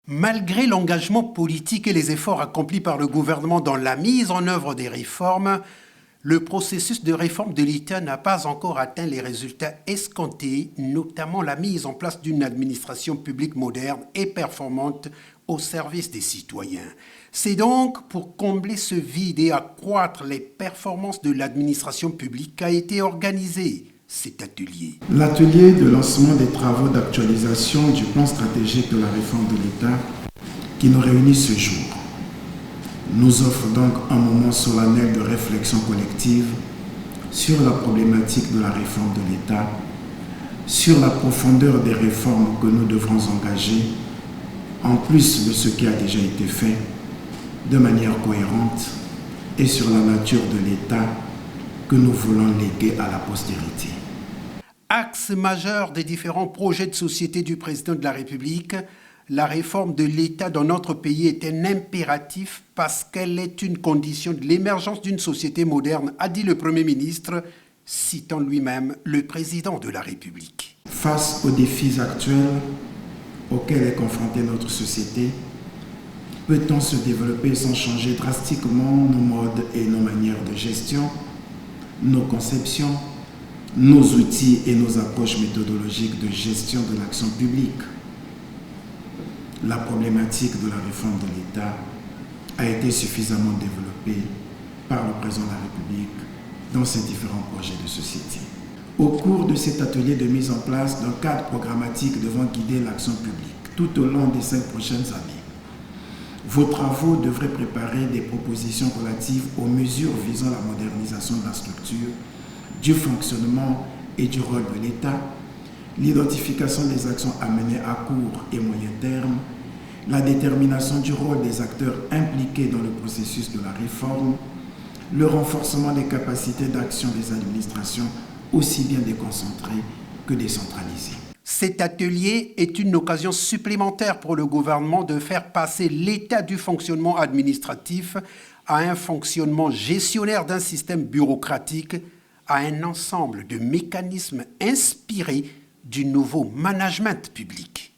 Malgré l'engagement politique et les efforts accomplis par le gouvernement dans la mise en œuvre des réformes, le processus de réforme de l'État n'a pas encore atteint les résultats escomptés, notamment la mise en place d'une administration publique moderne et performante au service des citoyens. C'est donc pour combler ce vide et accroître les performances de l'administration publique qu'a été organisé cet atelier. L'atelier de lancement des travaux d'actualisation du plan stratégique de la réforme de l'État qui nous réunit ce jour nous offre donc un moment solennel de réflexion collective sur la problématique de la réforme de l'État, sur la profondeur des réformes que nous devrons engager, en plus de ce qui a déjà été fait, de manière cohérente, et sur la nature de l'État que nous voulons léguer à la postérité. Axe majeur des différents projets de société du président de la République, la réforme de l'État dans notre pays est un impératif parce qu'elle est une condition de l'émergence d'une société moderne, a dit le Premier ministre, citant lui-même le président de la République. Face aux défis actuels auxquels est confrontée notre société, peut-on se développer sans changer drastiquement nos modes et nos manières de gestion, nos conceptions, nos outils et nos approches méthodologiques de gestion de l'action publique? La problématique de la réforme de l'État a été suffisamment développée par le président de la République dans ses différents projets de société. Au cours de cet atelier de mise en place d'un cadre programmatique devant guider l'action publique tout au long des 5 prochaines années, vos travaux devraient préparer des propositions relatives aux mesures visant la modernisation de la structure, du fonctionnement et du rôle de l'État, l'identification des actions à mener à court et moyen terme, la détermination du rôle des acteurs impliqués dans le processus de la réforme, le renforcement des capacités d'action des administrations, aussi bien déconcentrées que décentralisées. Cet atelier est une occasion supplémentaire pour le gouvernement de faire passer l'état du fonctionnement administratif à un fonctionnement gestionnaire d'un système bureaucratique, à un ensemble de mécanismes inspirés du nouveau management public.